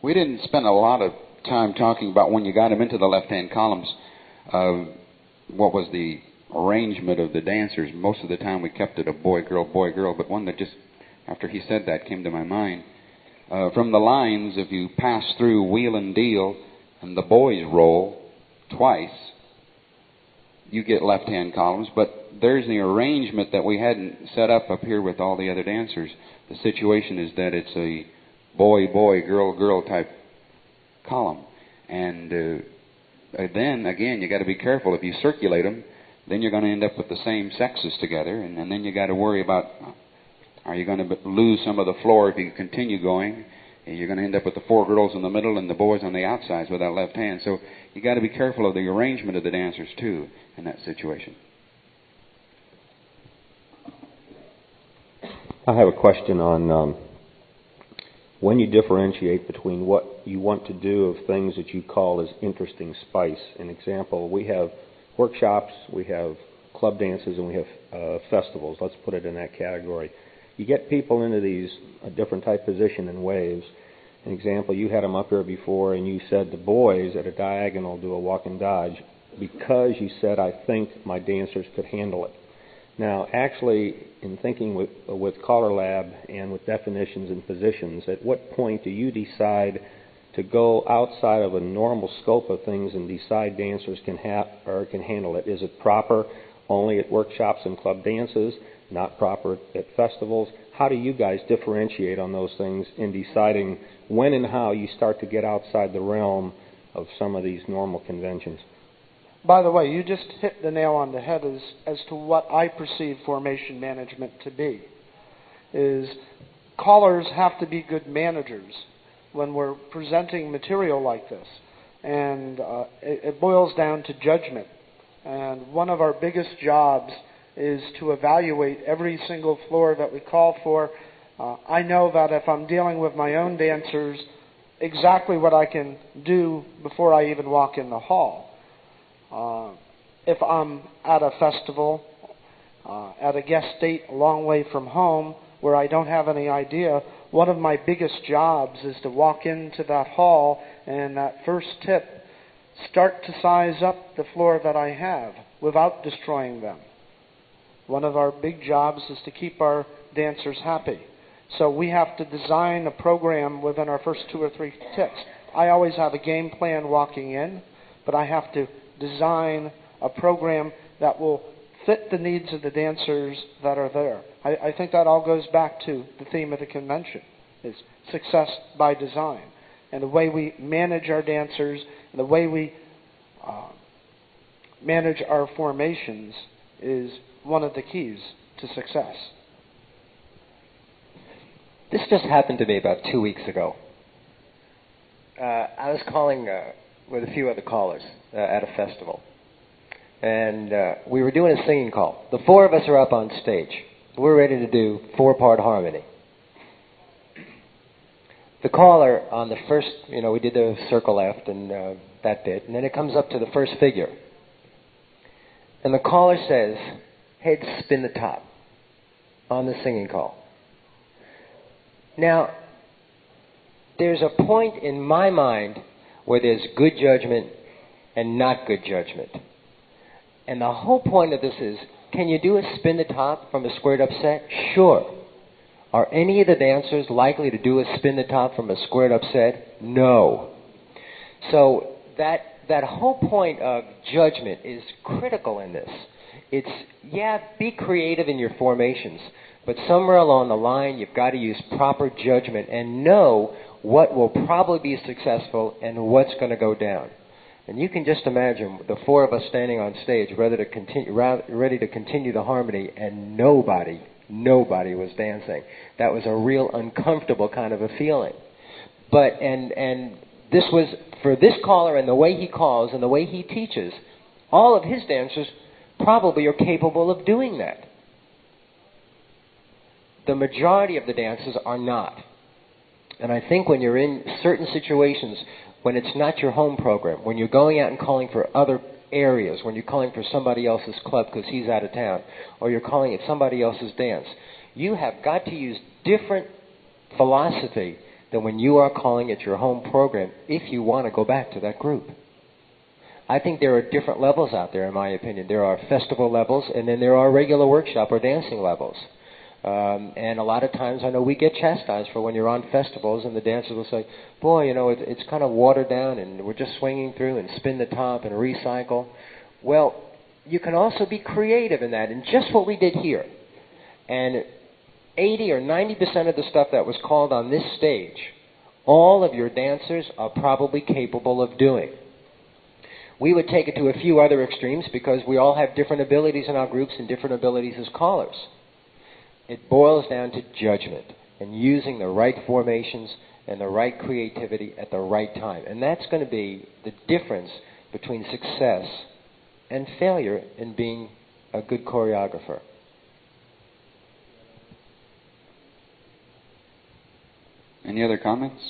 D: We didn't spend a lot of time talking about when you got them into the left-hand columns, what was the arrangement of the dancers. Most of the time we kept it a boy, girl, but one that just, after he said that, came to my mind. From the lines, if you pass through wheel and deal and the boys roll twice, you get left-hand columns, but there's the arrangement that we hadn't set up here with all the other dancers. The situation is that it's a boy, boy, girl, girl type column. And then, again, you got to be careful. If you circulate them, then you're going to end up with the same sexes together, and then you got to worry about, are you going to lose some of the floor if you continue going? And you're going to end up with the 4 girls in the middle and the boys on the outsides with that left hand. So you got to be careful of the arrangement of the dancers, too, in that situation.
G: I have a question on when you differentiate between what you want to do of things that you call as interesting spice. An example, we have workshops, we have club dances, and we have festivals. Let's put it in that category. You get people into these different type position and waves. An example, you had them up here before, and you said the boys at a diagonal do a walk and dodge because you said, I think my dancers could handle it. Now, actually, in thinking with CALLERLAB and with definitions and positions, at what point do you decide to go outside of a normal scope of things and decide dancers can handle it? Is it proper only at workshops and club dances, not proper at festivals? How do you guys differentiate on those things in deciding when and how you start to get outside the realm of some of these normal conventions?
C: By the way, you just hit the nail on the head as to what I perceive formation management to be. Is callers have to be good managers when we're presenting material like this. And it boils down to judgment. And one of our biggest jobs is to evaluate every single floor that we call for. I know that if I'm dealing with my own dancers, exactly what I can do before I even walk in the hall. If I'm at a festival, at a guest state a long way from home where I don't have any idea, one of my biggest jobs is to walk into that hall and that first tip, start to size up the floor that I have without destroying them. One of our big jobs is to keep our dancers happy. So we have to design a program within our first 2 or 3 tips. I always have a game plan walking in, but I have to design a program that will fit the needs of the dancers that are there. I think that all goes back to the theme of the convention, is success by design. And the way we manage our dancers, and the way we manage our formations is one of the keys to success.
B: This just happened to me about 2 weeks ago. I was calling with a few other callers at a festival. And we were doing a singing call. The 4 of us are up on stage. We're ready to do 4-part harmony. The caller on the first, we did the circle left and that bit, and then it comes up to the first figure. And the caller says, head spin the top on the singing call. Now, there's a point in my mind where there's good judgment and not good judgment. And the whole point of this is, can you do a spin the top from a squared up set? Sure. Are any of the dancers likely to do a spin the top from a squared up set? No. So that whole point of judgment is critical in this. It's, be creative in your formations, but somewhere along the line you've got to use proper judgment and know what will probably be successful and what's going to go down. And you can just imagine the 4 of us standing on stage ready to continue the harmony, and nobody was dancing. That was a real uncomfortable kind of a feeling. But and this was, for this caller and the way he calls and the way he teaches, all of his dancers probably are capable of doing that. The majority of the dancers are not. And I think when you're in certain situations, when it's not your home program, when you're going out and calling for other areas, when you're calling for somebody else's club because he's out of town, or you're calling at somebody else's dance, you have got to use different philosophy than when you are calling at your home program if you want to go back to that group. I think there are different levels out there, in my opinion. There are festival levels, and then there are regular workshop or dancing levels. And a lot of times I know we get chastised for when you're on festivals and the dancers will say, boy, it's kind of watered down and we're just swinging through and spin the top and recycle. Well, you can also be creative in that, and just what we did here. And 80 or 90% of the stuff that was called on this stage all of your dancers are probably capable of doing. We would take it to a few other extremes because we all have different abilities in our groups and different abilities as callers. It boils down to judgment and using the right formations and the right creativity at the right time. And that's going to be the difference between success and failure in being a good choreographer.
D: Any other comments?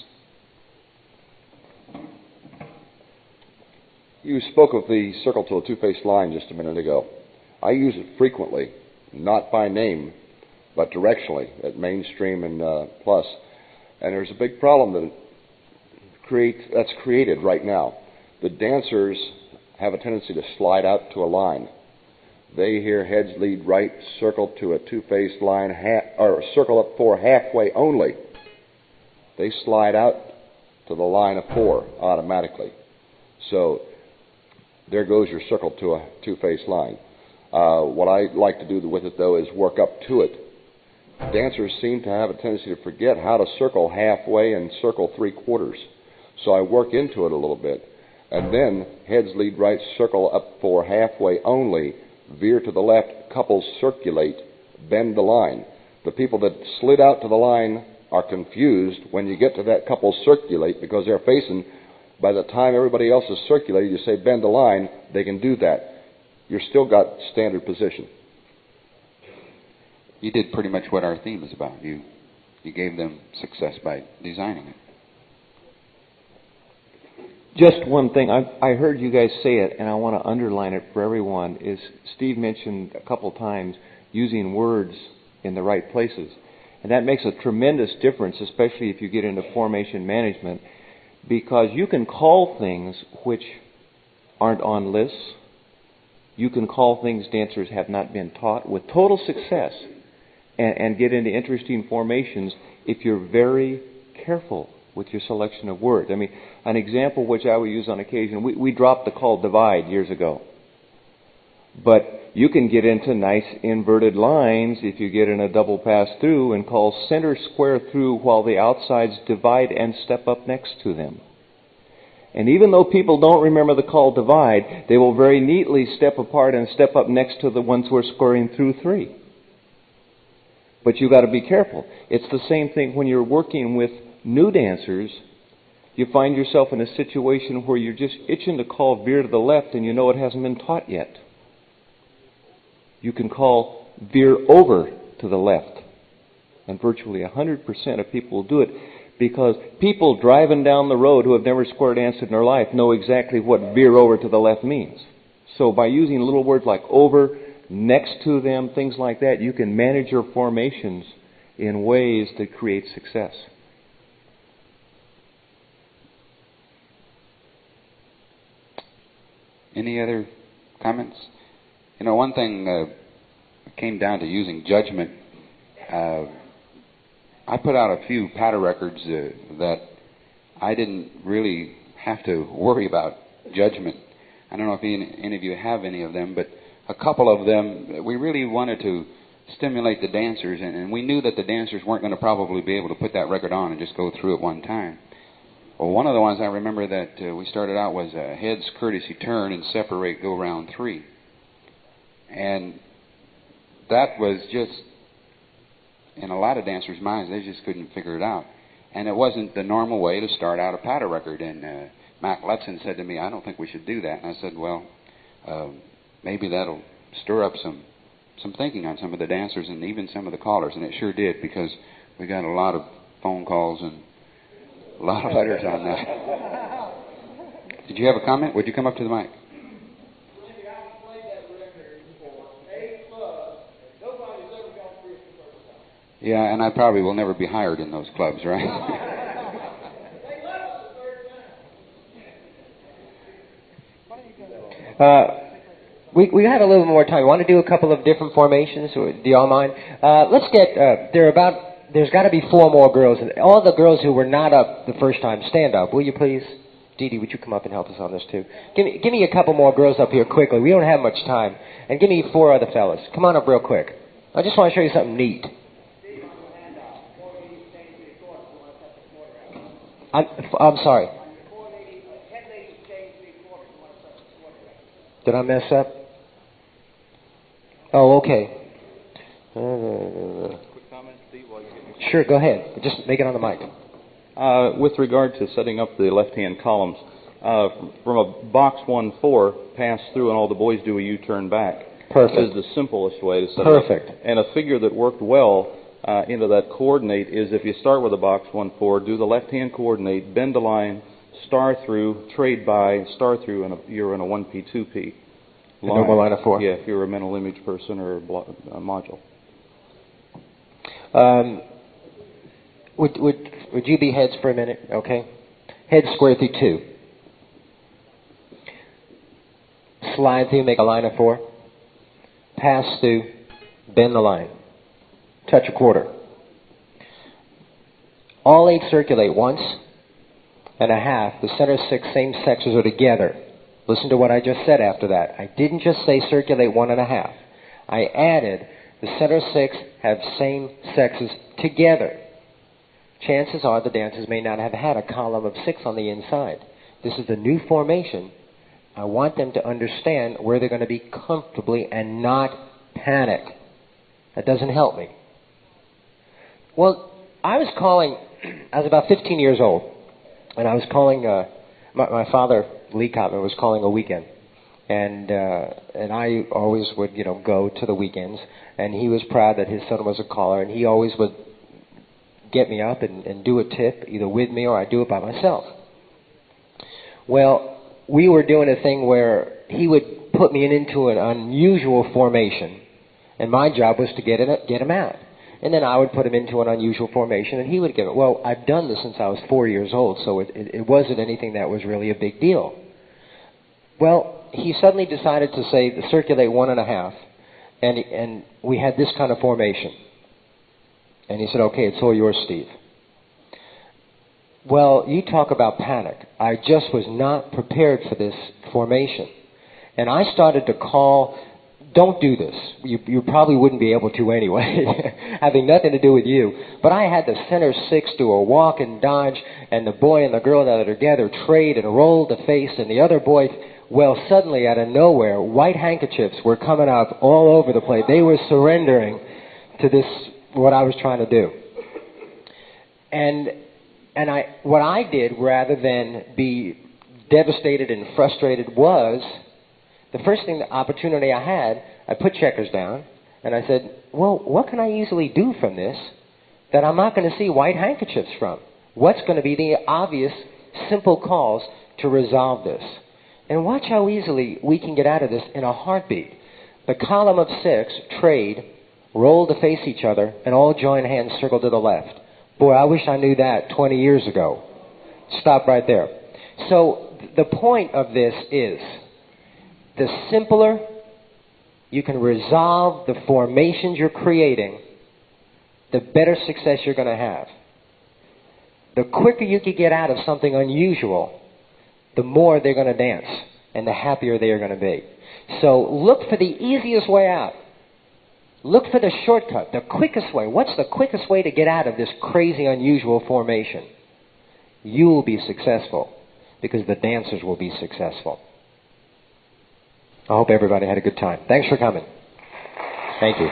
H: You spoke of the circle to a two-faced line just a minute ago. I use it frequently, not by name, but directionally at mainstream and plus. And there's a big problem that's created right now. The dancers have a tendency to slide out to a line. They hear heads lead right, circle to a two-faced line, or circle up 4 halfway only. They slide out to the line of 4 automatically. So there goes your circle to a two-faced line. What I like to do with it, though, is work up to it. Dancers seem to have a tendency to forget how to circle halfway and circle 3/4. So I work into it a little bit. And then heads lead right, circle up 4 halfway only, veer to the left, couples circulate, bend the line. The people that slid out to the line are confused when you get to that couple circulate because they're facing. By the time everybody else is circulated, you say bend the line, they can do that. You've still got standard position.
D: You did pretty much what our theme is about. You gave them success by designing it.
G: Just one thing. I heard you guys say it, and I want to underline it for everyone, is Steve mentioned a couple times using words in the right places. And that makes a tremendous difference, especially if you get into formation management, because you can call things which aren't on lists. You can call things dancers have not been taught with total success and get into interesting formations if you're very careful with your selection of words. I mean, an example which I would use on occasion, we dropped the call divide years ago. But you can get into nice inverted lines if you get in a double pass through and call center square through while the outsides divide and step up next to them. And even though people don't remember the call divide, they will very neatly step apart and step up next to the ones who are squaring through 3. But you've got to be careful. It's the same thing when you're working with new dancers. You find yourself in a situation where you're just itching to call veer to the left and you know it hasn't been taught yet. You can call veer over to the left. And virtually 100% of people will do it because people driving down the road who have never square danced in their life know exactly what veer over to the left means. So by using little words like over, next to them, things like that, you can manage your formations in ways that create success.
D: Any other comments? You know, one thing came down to using judgment. I put out a few patter records that I didn't really have to worry about judgment. I don't know if any of you have any of them, but a couple of them, we really wanted to stimulate the dancers, and we knew that the dancers weren't going to probably be able to put that record on and just go through it one time. Well, one of the ones I remember that we started out was heads courtesy turn and separate go round 3. And that was just, in a lot of dancers' minds, they just couldn't figure it out. And it wasn't the normal way to start out a patter record. And Mac Lutzen said to me, I don't think we should do that. And I said, well, maybe that'll stir up some thinking on some of the dancers and even some of the callers. And it sure did, because we got a lot of phone calls and a lot of letters on that. Did you have a comment? Would you come up to the mic? Yeah, and I probably will never be hired in those clubs, right?
B: We have a little more time. We want to do a couple of different formations. Do y'all mind? Let's get there's got to be 4 more girls. And all the girls who were not up the first time, stand up, will you please? Dee Dee, would you come up and help us on this too? Give me a couple more girls up here quickly. We don't have much time. And give me 4 other fellas. Come on up real quick. I just want to show you something neat. I'm sorry. Did I mess up? Oh, okay.
I: Quick comment, Steve, while you're getting...
B: Sure, go ahead. Just make it on the mic.
I: With regard to setting up the left-hand columns, from a box 1-4, pass through and all the boys do a U-turn back.
B: Perfect.
I: Is the simplest way to set
B: Perfect.
I: it up. And a figure that worked well into that coordinate is if you start with a box 1-4, do the left-hand coordinate, bend a line, star through, trade by, star through, and you're in a 1P, 2P.
B: A normal line of 4?
I: Yeah, if you're a mental image person or a module.
B: Would you be heads for a minute? Okay. Heads square through 2. Slide through, make a line of 4. Pass through, bend the line. Touch a quarter. All 8 circulate once and a half. The center 6 same sexes are together. Listen to what I just said after that. I didn't just say circulate 1 and a half. I added the center 6 have same sexes together. Chances are the dancers may not have had a column of 6 on the inside. This is a new formation. I want them to understand where they're going to be comfortably and not panic. That doesn't help me. Well, I was about 15 years old, and I was calling, my father, Lee Kopman, was calling a weekend. And I always would, go to the weekends, and he was proud that his son was a caller, and he always would get me up and do a tip, either with me or I'd do it by myself. Well, we were doing a thing where he would put me into an unusual formation, and my job was to get him out. And then I would put him into an unusual formation, and he would get it. Well, I've done this since I was 4 years old, so it wasn't anything that was really a big deal. Well, he suddenly decided to say, circulate 1 and a half, and we had this kind of formation. And he said, okay, it's all yours, Steve. Well, you talk about panic. I just was not prepared for this formation. And I started to call, don't do this. You probably wouldn't be able to anyway, having nothing to do with you. But I had the center 6 do a walk and dodge, and the boy and the girl that are together trade and roll the face, and the other boy, well, suddenly out of nowhere, white handkerchiefs were coming up all over the place. They were surrendering to this, what I was trying to do. And what I did, rather than be devastated and frustrated, was the first opportunity I had, I put checkers down, and I said, well, what can I easily do from this that I'm not going to see white handkerchiefs from? What's going to be the obvious, simple calls to resolve this? And watch how easily we can get out of this in a heartbeat. The column of 6, trade, roll to face each other, and all join hands, circle to the left. Boy, I wish I knew that 20 years ago. Stop right there. So the point of this is, the simpler you can resolve the formations you're creating, the better success you're going to have. The quicker you can get out of something unusual, the more they're going to dance, and the happier they are going to be. So look for the easiest way out. Look for the shortcut, the quickest way. What's the quickest way to get out of this crazy, unusual formation? You will be successful because the dancers will be successful. I hope everybody had a good time. Thanks for coming. Thank you.